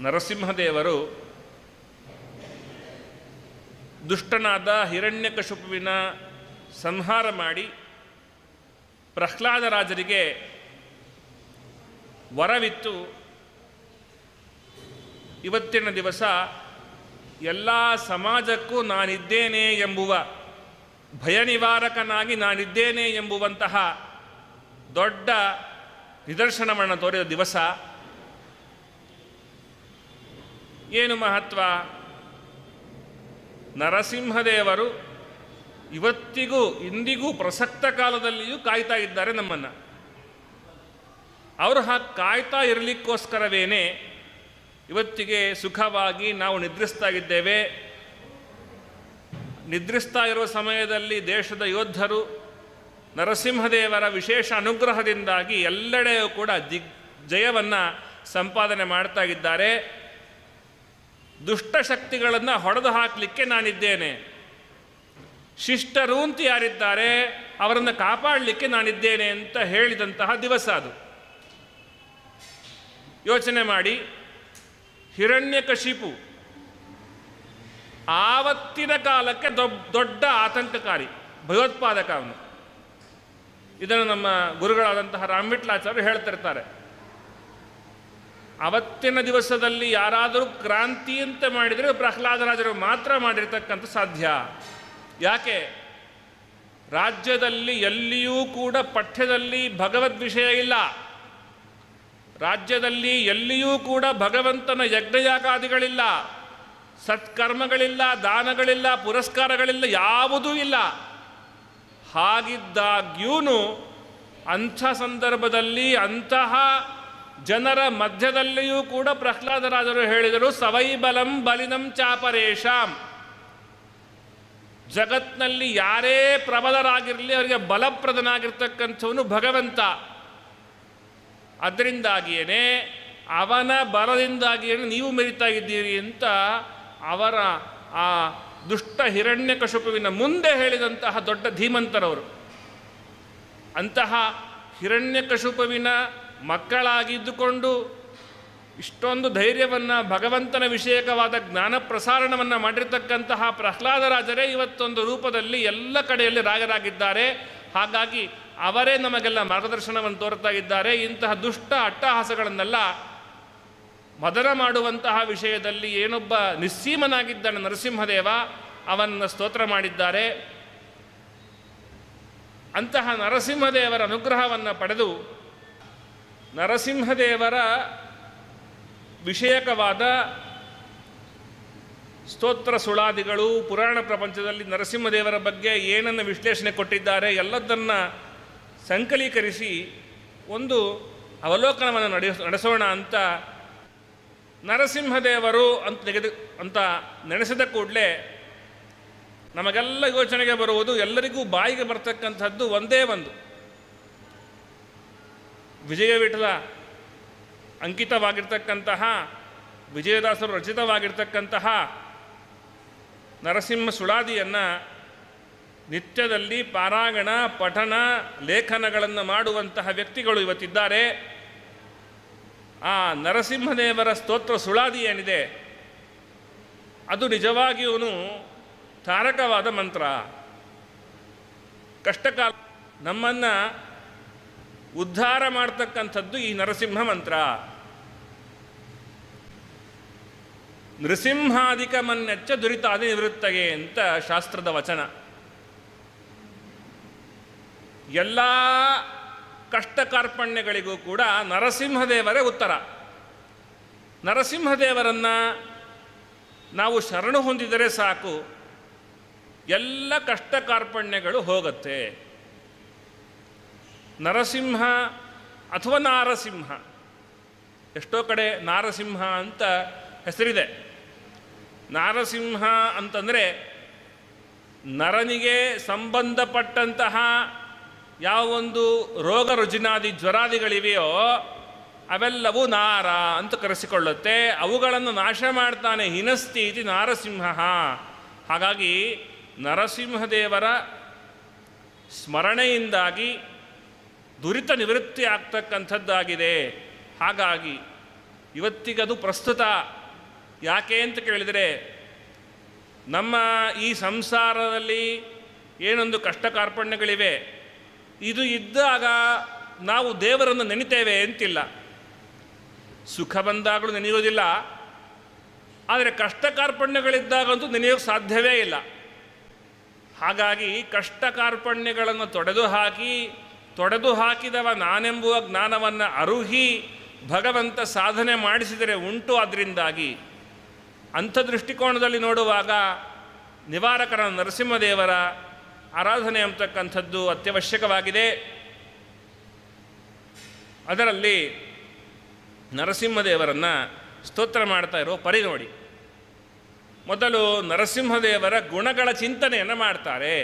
ನರಸಿಂಹದೇವರು ದುಷ್ಟನಾದ ಹಿರಣ್ಯಕಶಿಪುವಿನ ಸಂಹಾರ ಮಾಡಿ ಪ್ರಹ್ಲಾದರಾಜರಿಗೆ ವರವಿತ್ತು, ಇವತ್ತಿನ ದಿವಸ ಎಲ್ಲ ಸಮಾಜಕ್ಕೂ ನಾನಿದ್ದೇನೆ ಎಂಬುವ, ಭಯ ನಿವಾರಕನಾಗಿ ನಾನಿದ್ದೇನೆ ಎಂಬುವಂತಹ ದೊಡ್ಡ ನಿದರ್ಶನವನ್ನು ತೋರಿದ ದಿವಸ. ಏನು ಮಹತ್ವ? ನರಸಿಂಹದೇವರು ಇವತ್ತಿಗೂ ಇಂದಿಗೂ ಪ್ರಸಕ್ತ ಕಾಲದಲ್ಲಿಯೂ ಕಾಯ್ತಾ ಇದ್ದಾರೆ ನಮ್ಮನ್ನು. ಅವರು ಹಾಗೆ ಕಾಯ್ತಾ ಇರಲಿಕ್ಕೋಸ್ಕರವೇನೆ ಇವತ್ತಿಗೆ ಸುಖವಾಗಿ ನಾವು ನಿದ್ರಿಸ್ತಾ ಇದ್ದೇವೆ. ನಿದ್ರಿಸ್ತಾ ಇರುವ ಸಮಯದಲ್ಲಿ ದೇಶದ ಯೋಧರು ನರಸಿಂಹದೇವರ ವಿಶೇಷ ಅನುಗ್ರಹದಿಂದಾಗಿ ಎಲ್ಲೆಡೆಯೂ ಕೂಡ ಜಯವನ್ನು ಸಂಪಾದನೆ ಮಾಡ್ತಾ ಇದ್ದಾರೆ. ದುಷ್ಟಶಕ್ತಿಗಳನ್ನು ಹೊಡೆದು ಹಾಕಲಿಕ್ಕೆ ನಾನಿದ್ದೇನೆ, ಶಿಷ್ಟರು ಅಂತ ಯಾರಿದ್ದಾರೆ ಅವರನ್ನು ಕಾಪಾಡಲಿಕ್ಕೆ ನಾನಿದ್ದೇನೆ ಅಂತ ಹೇಳಿದಂತಹ ದಿವಸ ಅದು. ಯೋಚನೆ ಮಾಡಿ, ಹಿರಣ್ಯಕಶಿಪು ಆವತ್ತಿನ ಕಾಲಕ್ಕೆ ದೊಡ್ಡ ಆತಂಕಕಾರಿ, ಭಯೋತ್ಪಾದಕ ಅವನು. ಇದನ್ನು ನಮ್ಮ ಗುರುಗಳಾದಂತಹ ರಾಮವಿಟ್ಲಾಚಾರ್ಯರು ಹೇಳ್ತಿರ್ತಾರೆ. ಅವತ್ತಿನ ದಿವಸದಲ್ಲಿ ಯಾರಾದರೂ ಕ್ರಾಂತಿ ಅಂತ ಮಾಡಿದರೆ ಪ್ರಹ್ಲಾದರಾಜರು ಮಾತ್ರ ಮಾಡಿರ್ತಕ್ಕಂಥ ಸಾಧ್ಯ. ಯಾಕೆ? ರಾಜ್ಯದಲ್ಲಿ ಎಲ್ಲಿಯೂ ಕೂಡ ಪಠ್ಯದಲ್ಲಿ ಭಗವದ್ ವಿಷಯ ಇಲ್ಲ, ರಾಜ್ಯದಲ್ಲಿ ಎಲ್ಲಿಯೂ ಕೂಡ ಭಗವಂತನ ಯಜ್ಞಯಾಗಾದಿಗಳಿಲ್ಲ, ಸತ್ಕರ್ಮಗಳಿಲ್ಲ, ದಾನಗಳಿಲ್ಲ, ಪುರಸ್ಕಾರಗಳಿಲ್ಲ, ಯಾವುದೂ ಇಲ್ಲ. ಹಾಗಿದ್ದಾಗ್ಯೂ ಅಂಥ ಸಂದರ್ಭದಲ್ಲಿ ಅಂತಹ ಜನರ ಮಧ್ಯದಲ್ಲಿಯೂ ಕೂಡ ಪ್ರಹ್ಲಾದರಾಜರು ಹೇಳಿದರು, ಸವೈಬಲಂ ಬಲಿನಂ ಚಾಪರೇಶಾಂ. ಜಗತ್ನಲ್ಲಿ ಯಾರೇ ಪ್ರಬಲರಾಗಿರಲಿ ಅವರಿಗೆ ಬಲಪ್ರದನಾಗಿರ್ತಕ್ಕಂಥವನು ಭಗವಂತ. ಅದರಿಂದಾಗಿಯೇ ಅವನ ಬಲದಿಂದಾಗಿಯೇ ನೀವು ಮೆರಿತಾ ಇದ್ದೀರಿ ಅಂತ ಅವರ ಆ ದುಷ್ಟ ಹಿರಣ್ಯಕಶಿಪುವಿನ ಮುಂದೆ ಹೇಳಿದಂತಹ ದೊಡ್ಡ ಧೀಮಂತರವರು. ಅಂತಹ ಹಿರಣ್ಯಕಶಿಪುವಿನ ಮಕ್ಕಳಾಗಿದ್ದುಕೊಂಡು ಇಷ್ಟೊಂದು ಧೈರ್ಯವನ್ನು, ಭಗವಂತನ ವಿಷಯಕವಾದ ಜ್ಞಾನ ಪ್ರಸಾರಣವನ್ನು ಮಾಡಿರ್ತಕ್ಕಂತಹ ಪ್ರಹ್ಲಾದರಾಜರೇ ಇವತ್ತೊಂದು ರೂಪದಲ್ಲಿ ಎಲ್ಲ ಕಡೆಯಲ್ಲಿ ರಾಗರಾಗಿದ್ದಾರೆ. ಹಾಗಾಗಿ ಅವರೇ ನಮಗೆಲ್ಲ ಮಾರ್ಗದರ್ಶನವನ್ನು ತೋರ್ತಾ ಇದ್ದಾರೆ. ಇಂತಹ ದುಷ್ಟ ಅಟ್ಟಹಾಸಗಳನ್ನೆಲ್ಲ ಮದನ ಮಾಡುವಂತಹ ವಿಷಯದಲ್ಲಿ ಏನೊಬ್ಬ ನಿಸ್ಸೀಮನಾಗಿದ್ದಾನೆ ನರಸಿಂಹದೇವ, ಅವನನ್ನು ಸ್ತೋತ್ರ ಮಾಡಿದ್ದಾರೆ. ಅಂತಹ ನರಸಿಂಹದೇವರ ಅನುಗ್ರಹವನ್ನು ಪಡೆದು ನರಸಿಂಹದೇವರ ವಿಷಯಕವಾದ ಸ್ತೋತ್ರ ಸುಳಾದಿಗಳು, ಪುರಾಣ ಪ್ರಪಂಚದಲ್ಲಿ ನರಸಿಂಹದೇವರ ಬಗ್ಗೆ ಏನನ್ನು ವಿಶ್ಲೇಷಣೆ ಕೊಟ್ಟಿದ್ದಾರೆ ಎಲ್ಲದನ್ನು ಸಂಕಲೀಕರಿಸಿ ಒಂದು ಅವಲೋಕನವನ್ನು ನಡೆಸೋಣ ಅಂತ ನರಸಿಂಹದೇವರು ಅಂತ ನೆನೆಸಿದ ಕೂಡಲೇ ನಮಗೆಲ್ಲ ಯೋಚನೆಗೆ ಬರುವುದು, ಎಲ್ಲರಿಗೂ ಬಾಯಿಗೆ ಬರ್ತಕ್ಕಂಥದ್ದು ಒಂದೇ ಒಂದು, ವಿಜಯವಿಠಲ ಅಂಕಿತವಾಗಿರ್ತಕ್ಕಂತಹ, ವಿಜಯದಾಸರು ರಚಿತವಾಗಿರ್ತಕ್ಕಂತಹ ನರಸಿಂಹ ಸುಳಾದಿಯನ್ನು ನಿತ್ಯದಲ್ಲಿ ಪಾರಾಯಣ, ಪಠನ, ಲೇಖನಗಳನ್ನು ಮಾಡುವಂತಹ ವ್ಯಕ್ತಿಗಳು ಇವತ್ತಿದ್ದಾರೆ. ಆ ನರಸಿಂಹದೇವರ ಸ್ತೋತ್ರ ಸುಳಾದಿ ಏನಿದೆ ಅದು ನಿಜವಾಗಿಯೂ ತಾರಕವಾದ ಮಂತ್ರ. ಕಷ್ಟಕಾಲ ನಮ್ಮನ್ನು ಉದ್ಧಾರ ಮಾಡ್ತಕ್ಕಂಥದ್ದು ಈ ನರಸಿಂಹ ಮಂತ್ರ. ನೃಸಿಂಹಾಧಿಕ ಮನ್ಯಚ್ಚ ದುರಿತಾದಿ ನಿವೃತ್ತಗೆ ಅಂತ ಶಾಸ್ತ್ರದ ವಚನ. ಎಲ್ಲ ಕಷ್ಟ ಕಾರ್ಪಣ್ಯಗಳಿಗೂ ಕೂಡ ನರಸಿಂಹದೇವರೇ ಉತ್ತರ. ನರಸಿಂಹದೇವರನ್ನು ನಾವು ಶರಣು ಹೊಂದಿದರೆ ಸಾಕು, ಎಲ್ಲ ಕಷ್ಟ ಕಾರ್ಪಣ್ಯಗಳು ಹೋಗುತ್ತೆ. ನರಸಿಂಹ ಅಥವಾ ನಾರಸಿಂಹ, ಎಷ್ಟೋ ಕಡೆ ನಾರಸಿಂಹ ಅಂತ ಹೆಸರಿದೆ. ನಾರಸಿಂಹ ಅಂತಂದರೆ ನರನಿಗೆ ಸಂಬಂಧಪಟ್ಟಂತಹ ಯಾವೊಂದು ರೋಗ ರುಜಿನಾದಿ ಜ್ವರಾದಿಗಳಿವೆಯೋ ಅವೆಲ್ಲವೂ ನಾರ ಅಂತ ಕರೆಸಿಕೊಳ್ಳುತ್ತೆ. ಅವುಗಳನ್ನು ನಾಶ ಮಾಡ್ತಾನೆ ಹಿನಸ್ತಿ ಇತಿ ನಾರಸಿಂಹ. ಹಾಗಾಗಿ ನರಸಿಂಹದೇವರ ಸ್ಮರಣೆಯಿಂದಾಗಿ ದುರಿತ ನಿವೃತ್ತಿ ಆಗ್ತಕ್ಕಂಥದ್ದಾಗಿದೆ. ಹಾಗಾಗಿ ಇವತ್ತಿಗದು ಪ್ರಸ್ತುತ. ಯಾಕೆ ಅಂತ ಕೇಳಿದರೆ, ನಮ್ಮ ಈ ಸಂಸಾರದಲ್ಲಿ ಏನೊಂದು ಕಷ್ಟ ಕಾರ್ಪಣ್ಯಗಳಿವೆ, ಇದು ಇದ್ದಾಗ ನಾವು ದೇವರನ್ನು ನೆನಿತೇವೆ ಅಂತಿಲ್ಲ. ಸುಖ ಬಂದಾಗಲೂ ನೆನೆಯೋದಿಲ್ಲ, ಆದರೆ ಕಷ್ಟ ಕಾರ್ಪಣ್ಯಗಳಿದ್ದಾಗಂತೂ ನೆನೆಯೋಕ್ಕೆ ಸಾಧ್ಯವೇ ಇಲ್ಲ. ಹಾಗಾಗಿ ಕಷ್ಟ ಕಾರ್ಪಣ್ಯಗಳನ್ನು ತೊಡೆದು ಹಾಕಿದವ ನಾನೆಂಬುವ ಜ್ಞಾನವನ್ನು ಅರುಹಿ ಭಗವಂತ ಸಾಧನೆ ಮಾಡಿಸಿದರೆ ಉಂಟು. ಅದರಿಂದಾಗಿ ಅಂಥ ದೃಷ್ಟಿಕೋನದಲ್ಲಿ ನೋಡುವಾಗ ನಿವಾರಕರ ನರಸಿಂಹದೇವರ ಆರಾಧನೆ ಅಂತಕ್ಕಂಥದ್ದು ಅತ್ಯವಶ್ಯಕವಾಗಿದೆ. ಅದರಲ್ಲಿ ನರಸಿಂಹದೇವರನ್ನು ಸ್ತೋತ್ರ ಮಾಡ್ತಾ ಇರೋ ಪರಿ ನೋಡಿ. ಮೊದಲು ನರಸಿಂಹದೇವರ ಗುಣಗಳ ಚಿಂತನೆಯನ್ನು ಮಾಡ್ತಾರೆ.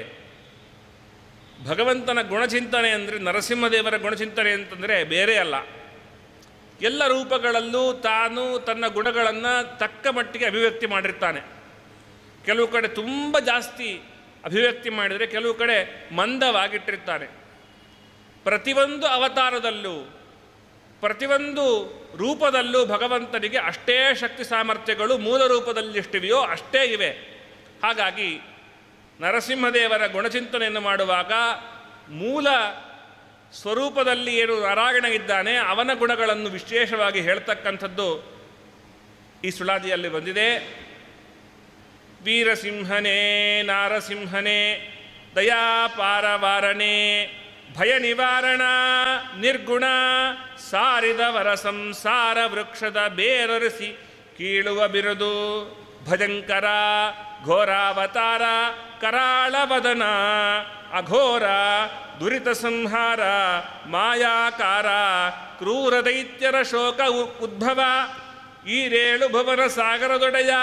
ಭಗವಂತನ ಗುಣಚಿಂತನೆ ಅಂದರೆ, ನರಸಿಂಹದೇವರ ಗುಣಚಿಂತನೆ ಅಂತಂದರೆ ಬೇರೆ ಅಲ್ಲ. ಎಲ್ಲ ರೂಪಗಳಲ್ಲೂ ತಾನು ತನ್ನ ಗುಣಗಳನ್ನು ತಕ್ಕ ಮಟ್ಟಿಗೆ ಅಭಿವ್ಯಕ್ತಿ ಮಾಡಿರ್ತಾನೆ. ಕೆಲವು ಕಡೆ ತುಂಬ ಜಾಸ್ತಿ ಅಭಿವ್ಯಕ್ತಿ ಮಾಡಿದರೆ, ಕೆಲವು ಕಡೆ ಮಂದವಾಗಿಟ್ಟಿರ್ತಾನೆ. ಪ್ರತಿಯೊಂದು ಅವತಾರದಲ್ಲೂ ಪ್ರತಿಯೊಂದು ರೂಪದಲ್ಲೂ ಭಗವಂತನಿಗೆ ಅಷ್ಟೇ ಶಕ್ತಿ ಸಾಮರ್ಥ್ಯಗಳು ಮೂಲ ರೂಪದಲ್ಲಿ ಎಷ್ಟಿವೆಯೋ ಅಷ್ಟೇ ಇವೆ. ಹಾಗಾಗಿ ನರಸಿಂಹದೇವರ ಗುಣಚಿಂತನೆಯನ್ನು ಮಾಡುವಾಗ ಮೂಲ ಸ್ವರೂಪದಲ್ಲಿ ಏನು ನಾರಾಯಣ ಇದ್ದಾನೆ ಅವನ ಗುಣಗಳನ್ನು ವಿಶೇಷವಾಗಿ ಹೇಳ್ತಕ್ಕಂಥದ್ದು ಈ ಸುಳಾದಿಯಲ್ಲಿ ಬಂದಿದೆ. ವೀರಸಿಂಹನೇ ನಾರಸಿಂಹನೇ ದಯಾಪಾರವಾರಣೆ ಭಯ ನಿವಾರಣ ನಿರ್ಗುಣ ಸಾರಿದವರ ಸಂಸಾರ ವೃಕ್ಷದ ಬೇರರಿಸಿ ಕೀಳುವ ಬಿರುದು ಭಜಂಕರ ಘೋರಾವತಾರ ಕರಾಳವದನ ಅಘೋರ ದುರಿತ ಸಂಹಾರ ಮಾಯಾಕಾರ ಕ್ರೂರ ದೈತ್ಯರ ಶೋಕ ಉದ್ಭವ ಈರೇಳು ಭುವನ ಸಾಗರದೊಡೆಯ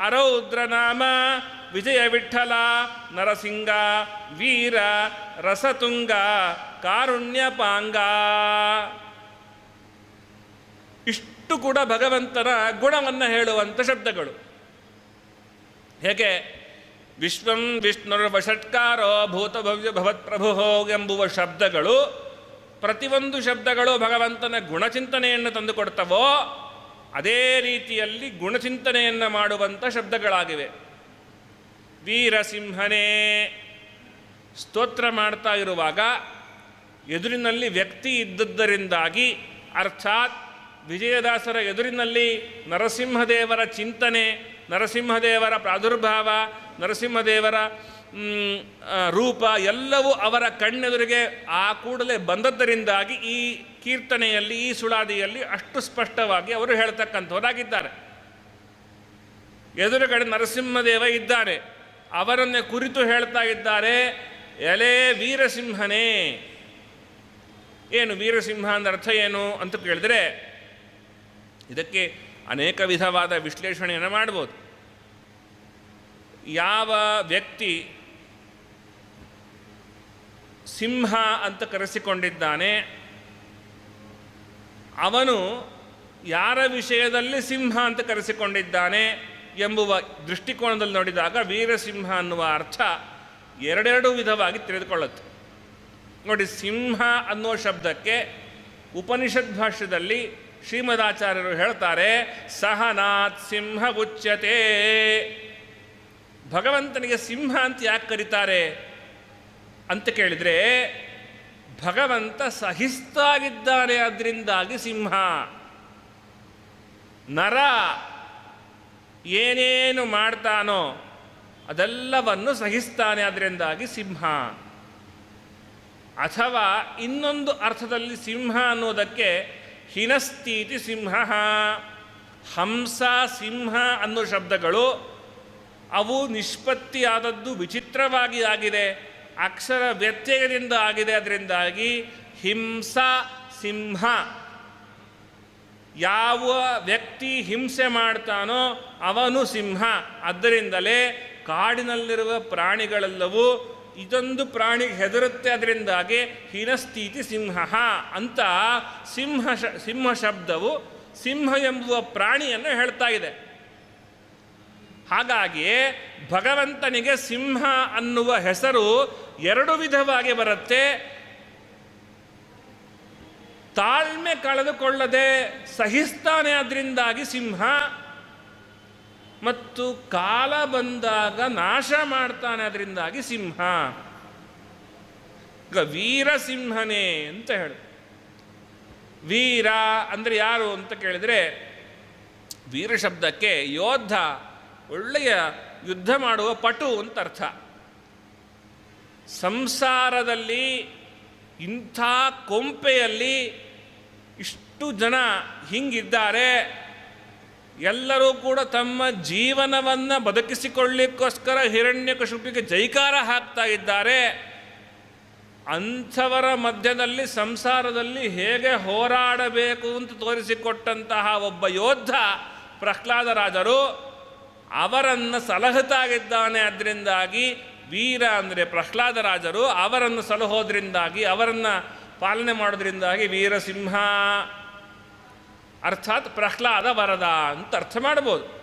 ಅರೌದ್ರನಾಮ ವಿಜಯ ವಿಠಲ ನರಸಿಂಗ ವೀರ ರಸತುಂಗ ಕಾರುಣ್ಯಪಾಂಗ. ಇಷ್ಟು ಕೂಡ ಭಗವಂತನ ಗುಣವನ್ನು ಹೇಳುವಂಥ ಶಬ್ದಗಳು. ಹೇಗೆ ವಿಶ್ವಂ ವಿಷ್ಣುರ್ವಷಟ್ಕಾರೋ ಭೂತಭವ್ಯ ಭವತ್ಪ್ರಭು ಎಂಬುವ ಶಬ್ದಗಳು, ಪ್ರತಿಯೊಂದು ಶಬ್ದಗಳು ಭಗವಂತನ ಗುಣಚಿಂತನೆಯನ್ನು ತಂದುಕೊಡ್ತವೋ ಅದೇ ರೀತಿಯಲ್ಲಿ ಗುಣಚಿಂತನೆಯನ್ನು ಮಾಡುವಂಥ ಶಬ್ದಗಳಾಗಿವೆ. ವೀರಸಿಂಹನೇ ಸ್ತೋತ್ರ ಮಾಡ್ತಾ ಇರುವಾಗ ಎದುರಿನಲ್ಲಿ ವ್ಯಕ್ತಿ ಇದ್ದದ್ದರಿಂದಾಗಿ, ಅರ್ಥಾತ್ ವಿಜಯದಾಸರ ಎದುರಿನಲ್ಲಿ ನರಸಿಂಹದೇವರ ಚಿಂತನೆ, ನರಸಿಂಹದೇವರ ಪ್ರಾದುರ್ಭಾವ, ನರಸಿಂಹದೇವರ ರೂಪ ಎಲ್ಲವೂ ಅವರ ಕಣ್ಣೆದುರಿಗೆ ಆ ಕೂಡಲೇ ಬಂದದ್ದರಿಂದಾಗಿ ಈ ಕೀರ್ತನೆಯಲ್ಲಿ, ಈ ಸುಳಾದಿಯಲ್ಲಿ ಅಷ್ಟು ಸ್ಪಷ್ಟವಾಗಿ ಅವರು ಹೇಳ್ತಕ್ಕಂಥವರಾಗಿದ್ದಾರೆ. ಎದುರುಗಡೆ ನರಸಿಂಹದೇವ ಇದ್ದಾರೆ, ಅವರನ್ನೇ ಕುರಿತು ಹೇಳ್ತಾ ಇದ್ದಾರೆ. ಎಲೆ ವೀರಸಿಂಹನೇ. ಏನು ವೀರಸಿಂಹ ಅಂದ ಅರ್ಥ ಏನು ಅಂತ ಕೇಳಿದ್ರೆ, ಇದಕ್ಕೆ ಅನೇಕ ವಿಧವಾದ ವಿಶ್ಲೇಷಣೆಯನ್ನು ಮಾಡ್ಬೋದು. ಯಾವ ವ್ಯಕ್ತಿ ಸಿಂಹ ಅಂತ ಕರೆಸಿಕೊಂಡಿದ್ದಾನೆ ಅವನು ಯಾರ ವಿಷಯದಲ್ಲಿ ಸಿಂಹ ಅಂತ ಕರೆಸಿಕೊಂಡಿದ್ದಾನೆ ಎಂಬುವ ದೃಷ್ಟಿಕೋನದಲ್ಲಿ ನೋಡಿದಾಗ ವೀರಸಿಂಹ ಅನ್ನುವ ಅರ್ಥ ಎರಡೆರಡು ವಿಧವಾಗಿ ತಿಳಿದುಕೊಳ್ಳುತ್ತೆ. ನೋಡಿ, ಸಿಂಹ ಅನ್ನುವ ಶಬ್ದಕ್ಕೆ ಉಪನಿಷತ್ ಭಾಷ್ಯದಲ್ಲಿ ಶ್ರೀಮದಾಚಾರ್ಯರು ಹೇಳ್ತಾರೆ, ಸಹನಾತ್ ಸಿಂಹ ಉಚ್ಯತೆ. ಭಗವಂತನಿಗೆ ಸಿಂಹ ಅಂತ ಯಾಕೆ ಕರೀತಾರೆ ಅಂತ ಕೇಳಿದರೆ, ಭಗವಂತ ಸಹಿಸ್ತಾಗಿದ್ದಾನೆ, ಅದರಿಂದಾಗಿ ಸಿಂಹ. ನರ ಏನೇನು ಮಾಡ್ತಾನೋ ಅದೆಲ್ಲವನ್ನು ಸಹಿಸ್ತಾನೆ, ಅದರಿಂದಾಗಿ ಸಿಂಹ. ಅಥವಾ ಇನ್ನೊಂದು ಅರ್ಥದಲ್ಲಿ ಸಿಂಹ ಅನ್ನೋದಕ್ಕೆ ಹಿನಸ್ತೀತಿ ಸಿಂಹ, ಹಂಸ, ಸಿಂಹ ಅನ್ನೋ ಶಬ್ದಗಳು ಅವು ನಿಷ್ಪತ್ತಿಯಾದದ್ದು ವಿಚಿತ್ರವಾಗಿ ಆಗಿದೆ, ಅಕ್ಷರ ವ್ಯತ್ಯಯದಿಂದ ಆಗಿದೆ. ಅದರಿಂದಾಗಿ ಹಿಂಸ ಸಿಂಹ. ಯಾವ ವ್ಯಕ್ತಿ ಹಿಂಸೆ ಮಾಡ್ತಾನೋ ಅವನು ಸಿಂಹ. ಆದ್ದರಿಂದಲೇ ಕಾಡಿನಲ್ಲಿರುವ ಪ್ರಾಣಿಗಳೆಲ್ಲವೂ ಇದೊಂದು ಪ್ರಾಣಿ ಹೆದರುತ್ತೆ, ಅದರಿಂದಾಗಿ ಹಿನಸ್ಥಿತಿ ಸಿಂಹ ಅಂತ ಸಿಂಹ ಶಬ್ದವು ಸಿಂಹ ಎಂಬುವ ಪ್ರಾಣಿಯನ್ನು ಹೇಳ್ತಾ ಇದೆ. ಹಾಗಾಗಿ ಭಗವಂತನಿಗೆ ಸಿಂಹ ಅನ್ನುವ ಹೆಸರು ಎರಡು ವಿಧವಾಗಿ ಬರುತ್ತೆ. ತಾಳ್ಮೆ ಕಳೆದುಕೊಳ್ಳದೆ ಸಹಿಸ್ತಾನೆ, ಅದರಿಂದಾಗಿ ಸಿಂಹ. ಮತ್ತು ಕಾಲ ಬಂದಾಗ ನಾಶ ಮಾಡ್ತಾನೆ, ಅದರಿಂದಾಗಿ ಸಿಂಹ. ಈಗ ವೀರಸಿಂಹನೇ ಅಂತ ಹೇಳು. ವೀರ ಅಂದರೆ ಯಾರು ಅಂತ ಕೇಳಿದರೆ, ವೀರ ಶಬ್ದಕ್ಕೆ ಯೋಧ, ಒಳ್ಳೆಯ ಯುದ್ಧ ಮಾಡುವ ಪಟು ಅಂತ ಅರ್ಥ. ಸಂಸಾರದಲ್ಲಿ ಇಂಥ ಕೊಂಪೆಯಲ್ಲಿ ಇಷ್ಟು ಜನ ಹಿಂಗಿದ್ದಾರೆ, ಎಲ್ಲರೂ ಕೂಡ ತಮ್ಮ ಜೀವನವನ್ನು ಬದುಕಿಸಿಕೊಳ್ಳಿಕ್ಕೋಸ್ಕರ ಹಿರಣ್ಯಕಶಿಪುವಿಗೆ ಜೈಕಾರ ಹಾಕ್ತಾ ಇದ್ದಾರೆ. ಅಂಥವರ ಮಧ್ಯದಲ್ಲಿ ಸಂಸಾರದಲ್ಲಿ ಹೇಗೆ ಹೋರಾಡಬೇಕು ಅಂತ ತೋರಿಸಿಕೊಟ್ಟಂತಹ ಒಬ್ಬ ಯೋಧ ಪ್ರಹ್ಲಾದರಾಜರು. ಅವರನ್ನು ಸಲಹುತ್ತಾಗಿದ್ದಾನೆ. ಅದರಿಂದಾಗಿ ವೀರ ಅಂದರೆ ಪ್ರಹ್ಲಾದರಾಜರು. ಅವರನ್ನು ಸಲಹೋದ್ರಿಂದಾಗಿ, ಅವರನ್ನು ಪಾಲನೆ ಮಾಡೋದ್ರಿಂದಾಗಿ ವೀರಸಿಂಹ, ಅರ್ಥಾತ್ ಪ್ರಹ್ಲಾದ ವರದ ಅಂತ ಅರ್ಥ ಮಾಡ್ಬೋದು.